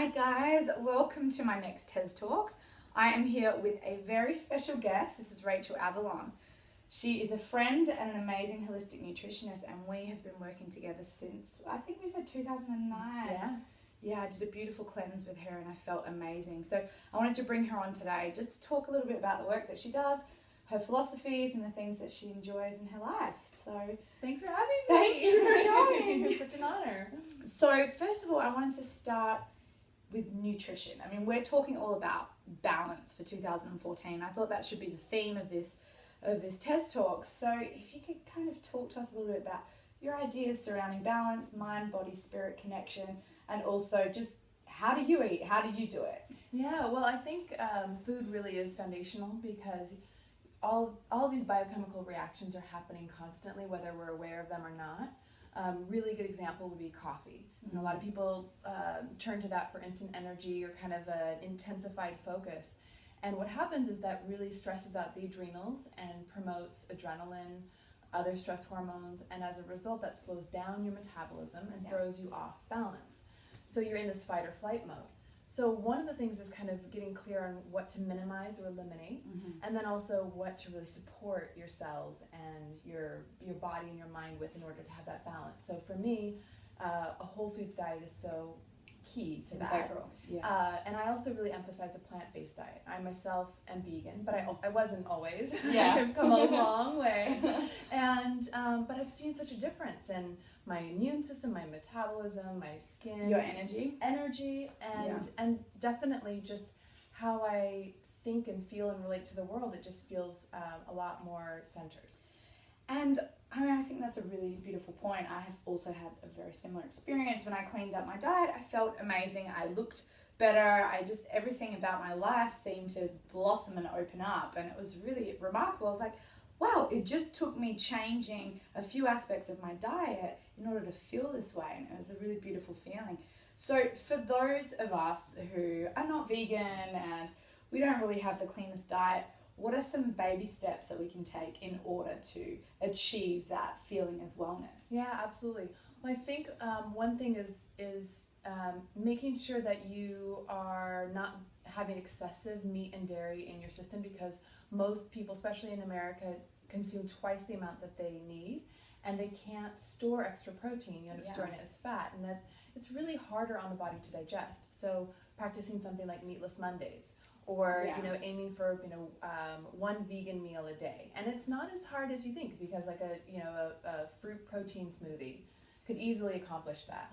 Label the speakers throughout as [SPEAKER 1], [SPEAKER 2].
[SPEAKER 1] Hi guys, welcome to my next TES Talks. I am here with a very special guest. This is Rachel Avalon. She is a friend and an amazing holistic nutritionist, and we have been working together since, I think we said 2009. Yeah, I did a beautiful cleanse with her and I felt amazing. So I wanted to bring her on today just to talk a little bit about the work that she does, her philosophies and the things that she enjoys in her life. So
[SPEAKER 2] thanks for having me.
[SPEAKER 1] Thank you for coming.
[SPEAKER 2] It's such an honor.
[SPEAKER 1] So first of all, I wanted to start with nutrition. I mean, we're talking all about balance for 2014. I thought that should be the theme of this TES Talk. So if you could kind of talk to us a little bit about your ideas surrounding balance, mind, body, spirit connection, and also just how do you eat? How do you do it?
[SPEAKER 2] Yeah, well, I think food really is foundational because all of these biochemical reactions are happening constantly, whether we're aware of them or not. Really good example would be coffee. And a lot of people turn to that for instant energy or kind of an intensified focus. And what happens is that really stresses out the adrenals and promotes adrenaline, other stress hormones, and as a result that slows down your metabolism and throws you off balance. So you're in this fight or flight mode. So one of the things is kind of getting clear on what to minimize or eliminate, and then also what to really support your cells and your body and your mind with in order to have that balance. So for me, a whole foods diet is so key to that.
[SPEAKER 1] Integral. Yeah.
[SPEAKER 2] And I also really emphasize a plant-based diet. I myself am vegan, but I wasn't always.
[SPEAKER 1] Yeah.
[SPEAKER 2] I've come a long way. And but I've seen such a difference in my immune system, my metabolism, my skin.
[SPEAKER 1] Your energy.
[SPEAKER 2] And definitely just how I think and feel and relate to the world. It just feels a lot more centered.
[SPEAKER 1] And I mean, I think that's a really beautiful point. I have also had a very similar experience. When I cleaned up my diet, I felt amazing. I looked better. Everything about my life seemed to blossom and open up. And it was really remarkable. I was like, wow, it just took me changing a few aspects of my diet in order to feel this way. And it was a really beautiful feeling. So for those of us who are not vegan and we don't really have the cleanest diet, what are some baby steps that we can take in order to achieve that feeling of wellness?
[SPEAKER 2] Yeah, absolutely. Well, I think one thing is making sure that you are not having excessive meat and dairy in your system, because most people, especially in America, consume twice the amount that they need, and they can't store extra protein. You end up storing it as fat, and that it's really harder on the body to digest. So practicing something like meatless Mondays, or aiming for one vegan meal a day, and it's not as hard as you think, because like a fruit protein smoothie could easily accomplish that.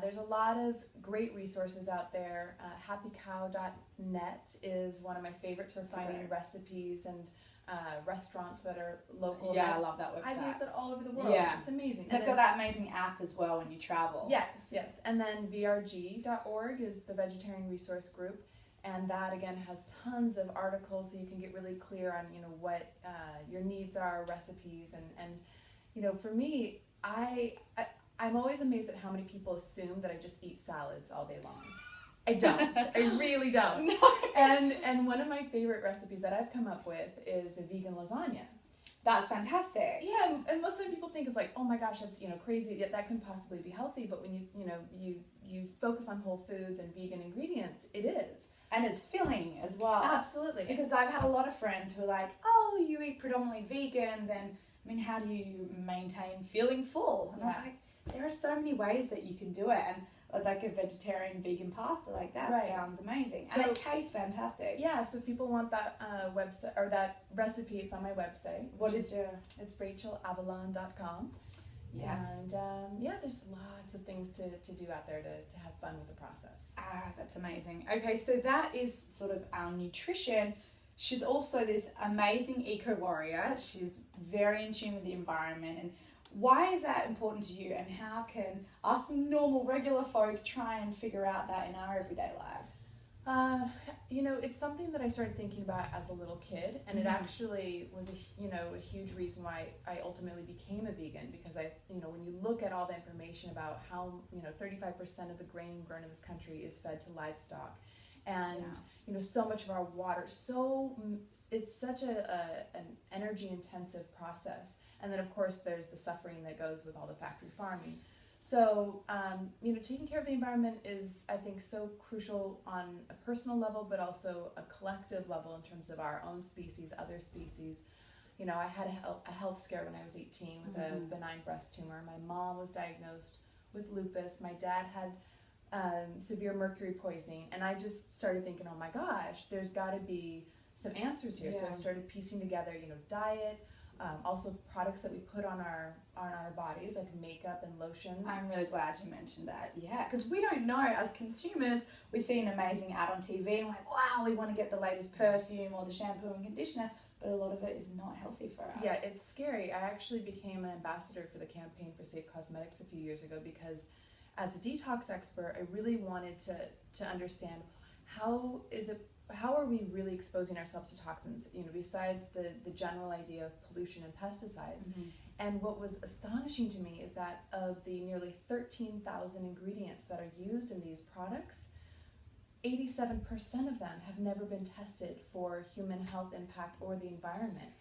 [SPEAKER 2] There's a lot of great resources out there. happycow.net is one of my favorites for finding recipes and restaurants that are local.
[SPEAKER 1] I love that website.
[SPEAKER 2] I've used it all over the world. It's amazing.
[SPEAKER 1] They've got that amazing app as well when you travel.
[SPEAKER 2] Yes. And then vrg.org is the vegetarian resource group. And that, again, has tons of articles so you can get really clear on, what your needs are, recipes. And for me, I'm always amazed at how many people assume that I just eat salads all day long. I don't. I really don't.
[SPEAKER 1] No.
[SPEAKER 2] And one of my favorite recipes that I've come up with is a vegan lasagna.
[SPEAKER 1] That's fantastic.
[SPEAKER 2] Yeah, and most of the people think it's like, oh my gosh, that's crazy. That couldn't possibly be healthy. But when you focus on whole foods and vegan ingredients, it is.
[SPEAKER 1] And it's filling as well.
[SPEAKER 2] Absolutely.
[SPEAKER 1] Because I've had a lot of friends who are like, oh, you eat predominantly vegan, then, I mean, how do you maintain feeling full? And I was like, there are so many ways that you can do it. And like a vegetarian vegan pasta, like that sounds amazing. And it tastes fantastic.
[SPEAKER 2] Yeah, so if people want that website or that recipe, it's on my website. It's rachelavalon.com.
[SPEAKER 1] Yes.
[SPEAKER 2] And there's lots of things to do out there to have fun with the process.
[SPEAKER 1] That's amazing. Okay, so that is sort of our nutrition. She's also this amazing eco warrior. She's very in tune with the environment. And why is that important to you? And how can us normal, regular folk try and figure out that in our everyday lives?
[SPEAKER 2] It's something that I started thinking about as a little kid, and it actually was a huge reason why I ultimately became a vegan, because when you look at all the information about how 35% of the grain grown in this country is fed to livestock, and so much of our water, it's such an energy intensive process, and then of course there's the suffering that goes with all the factory farming. So, taking care of the environment is, I think, so crucial on a personal level, but also a collective level in terms of our own species, other species. I had a health scare when I was 18 with a benign breast tumor. My mom was diagnosed with lupus. My dad had severe mercury poisoning. And I just started thinking, oh my gosh, there's got to be some answers here. So I started piecing together, diet, also products that we put on our bodies, like makeup and lotions.
[SPEAKER 1] I'm really glad you mentioned that. Yeah, because we don't know, as consumers, we see an amazing ad on TV and we're like, wow, we want to get the latest perfume or the shampoo and conditioner, but a lot of it is not healthy for us.
[SPEAKER 2] Yeah, it's scary. I actually became an ambassador for the campaign for Safe Cosmetics a few years ago because as a detox expert, I really wanted to understand how are we really exposing ourselves to toxins, besides the general idea of pollution and pesticides. And what was astonishing to me is that of the nearly 13,000 ingredients that are used in these products, 87% of them have never been tested for human health impact or the environment.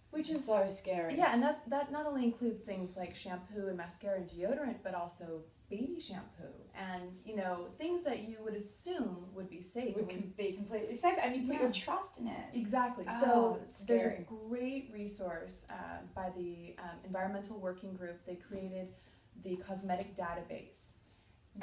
[SPEAKER 2] Which is
[SPEAKER 1] so scary.
[SPEAKER 2] Yeah, and that not only includes things like shampoo and mascara and deodorant, but also baby shampoo and, things that you would assume would be safe.
[SPEAKER 1] Would be completely safe, and you put your trust in it.
[SPEAKER 2] Exactly.
[SPEAKER 1] Oh,
[SPEAKER 2] so there's a great resource by the Environmental Working Group. They created the cosmetic database.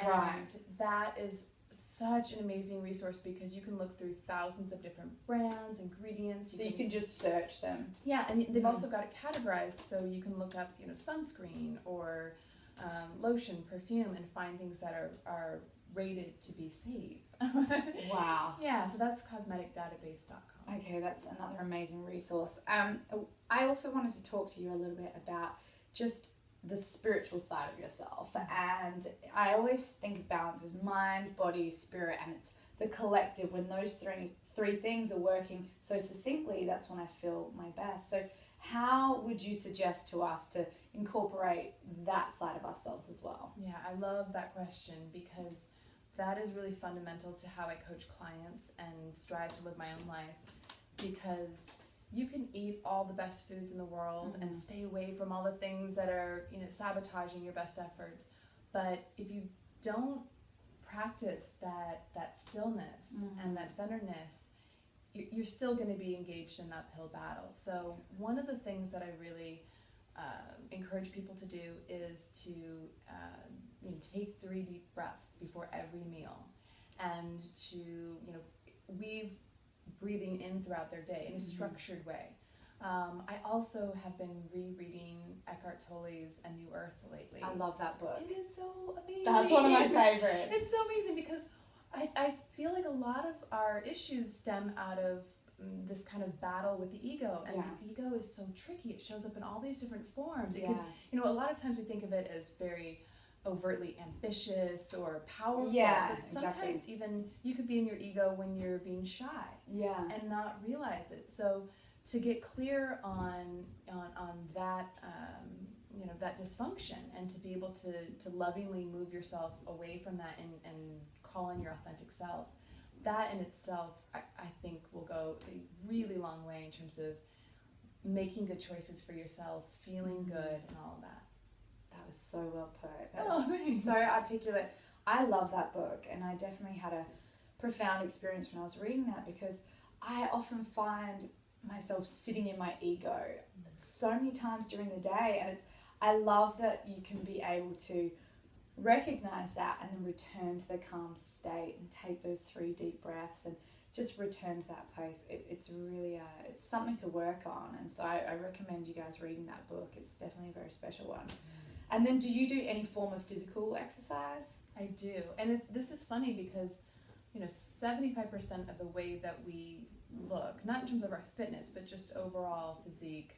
[SPEAKER 1] Right.
[SPEAKER 2] And that is such an amazing resource because you can look through thousands of different brands, ingredients.
[SPEAKER 1] So you can just search them.
[SPEAKER 2] Yeah, and they've also got it categorized, so you can look up, sunscreen or lotion, perfume, and find things that are rated to be safe.
[SPEAKER 1] Wow.
[SPEAKER 2] Yeah, so that's cosmeticdatabase.com.
[SPEAKER 1] Okay, that's another amazing resource. I also wanted to talk to you a little bit about just the spiritual side of yourself, and I always think of balance as mind, body, spirit, and it's the collective. When those three things are working so succinctly, that's when I feel my best. So how would you suggest to us to incorporate that side of ourselves as well?
[SPEAKER 2] Yeah, I love that question because that is really fundamental to how I coach clients and strive to live my own life, because you can eat all the best foods in the world and stay away from all the things that are, sabotaging your best efforts. But if you don't practice that stillness and that centeredness, you're still going to be engaged in an uphill battle. So one of the things that I really encourage people to do is to take 3 deep breaths before every meal, and to weave breathing in throughout their day in a structured way. I also have been rereading Eckhart Tolle's A New Earth lately.
[SPEAKER 1] I love that book.
[SPEAKER 2] It is so amazing.
[SPEAKER 1] That's one of my favorites.
[SPEAKER 2] It's so amazing because I feel like a lot of our issues stem out of this kind of battle with the ego, and the ego is so tricky. It shows up in all these different forms. It could, a lot of times we think of it as very overtly ambitious or powerful.
[SPEAKER 1] Yeah,
[SPEAKER 2] but sometimes even you could be in your ego when you're being shy.
[SPEAKER 1] Yeah.
[SPEAKER 2] And not realize it. So to get clear on that that dysfunction, and to be able to lovingly move yourself away from that and call in your authentic self, that in itself I think will go a really long way in terms of making good choices for yourself, feeling good, and all of that.
[SPEAKER 1] That was so well put. That was so articulate. I love that book, and I definitely had a profound experience when I was reading that, because I often find myself sitting in my ego so many times during the day, and I love that you can be able to recognize that and then return to the calm state and take those 3 deep breaths and just return to that place. It's really it's something to work on, and so I recommend you guys reading that book. It's definitely a very special one. And then, do you do any form of physical exercise?
[SPEAKER 2] I do, and this is funny because 75% of the way that we look, not in terms of our fitness, but just overall physique,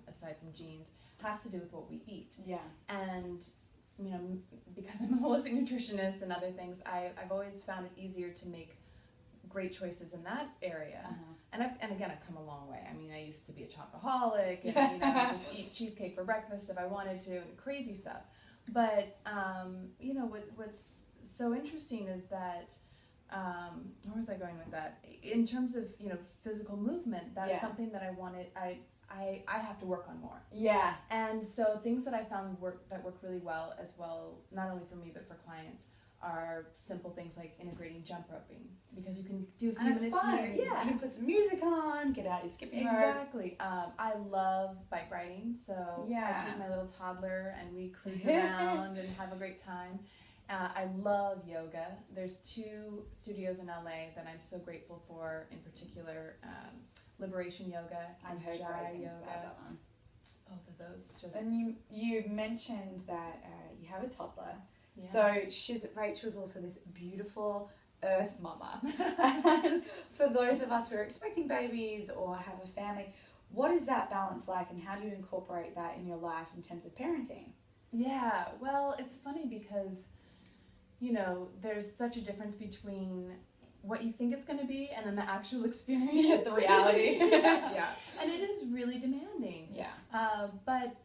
[SPEAKER 2] aside from genes, has to do with what we eat.
[SPEAKER 1] Yeah.
[SPEAKER 2] And because I'm a holistic nutritionist and other things, I've always found it easier to make great choices in that area. And again, I've come a long way. I mean, I used to be a chocoholic and just eat cheesecake for breakfast if I wanted to, and crazy stuff. But what's so interesting is that where was I going with that? In terms of physical movement, that's something that I I have to work on more.
[SPEAKER 1] Yeah.
[SPEAKER 2] And so things that I found work really well as well, not only for me but for clients, are simple things like integrating jump roping, because you can do a few minutes here.
[SPEAKER 1] Yeah. You can put some music on, get out your skipping rope.
[SPEAKER 2] Exactly. I love bike riding, so I take my little toddler and we cruise around and have a great time. I love yoga. There's 2 studios in LA that I'm so grateful for, in particular, Liberation Yoga and
[SPEAKER 1] I've heard
[SPEAKER 2] Jai
[SPEAKER 1] great things
[SPEAKER 2] Yoga.
[SPEAKER 1] about that one.
[SPEAKER 2] Both of those just...
[SPEAKER 1] And you mentioned that you have a toddler.
[SPEAKER 2] Yeah.
[SPEAKER 1] So Rachel's also this beautiful earth mama. And for those of us who are expecting babies or have a family, what is that balance like, and how do you incorporate that in your life in terms of parenting?
[SPEAKER 2] Yeah, well, it's funny because, you know, there's such a difference between what you think it's going to be and then the actual experience.
[SPEAKER 1] The reality. Yeah.
[SPEAKER 2] And it is really demanding.
[SPEAKER 1] Yeah.
[SPEAKER 2] But,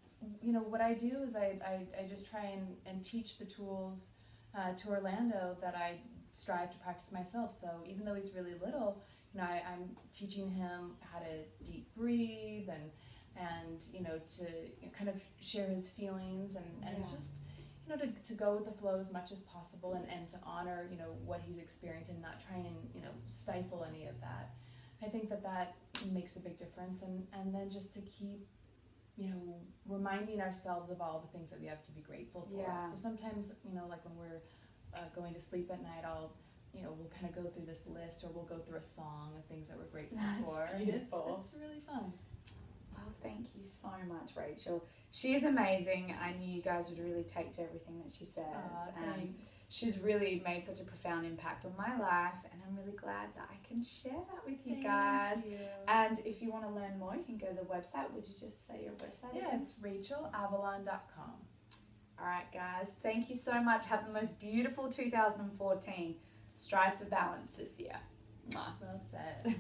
[SPEAKER 2] you know, what I do is I just try and teach the tools to Orlando that I strive to practice myself. So even though he's really little, you know, I'm teaching him how to deep breathe and you know, to kind of share his feelings and just, you know, to go with the flow as much as possible and to honor, you know, what he's experienced and not try and, you know, stifle any of that. I think that makes a big difference, and then just to keep, you know, reminding ourselves of all the things that we have to be grateful for.
[SPEAKER 1] Yeah.
[SPEAKER 2] So sometimes, you know, like when we're going to sleep at night, we'll kind of go through this list, or we'll go through a song of things that we're grateful for.
[SPEAKER 1] Beautiful.
[SPEAKER 2] It's really fun.
[SPEAKER 1] Well, thank you so much, Rachel. She is amazing. I knew you guys would really take to everything that she says. And she's really made such a profound impact on my life, and I'm really glad that I can share that with you guys.
[SPEAKER 2] Thank you.
[SPEAKER 1] And if you want to learn more, you can go to the website. Would you just say your website again?
[SPEAKER 2] Yeah, it's rachelavalon.com.
[SPEAKER 1] All right, guys. Thank you so much. Have the most beautiful 2014. Strive for balance this year. Mwah.
[SPEAKER 2] Well said.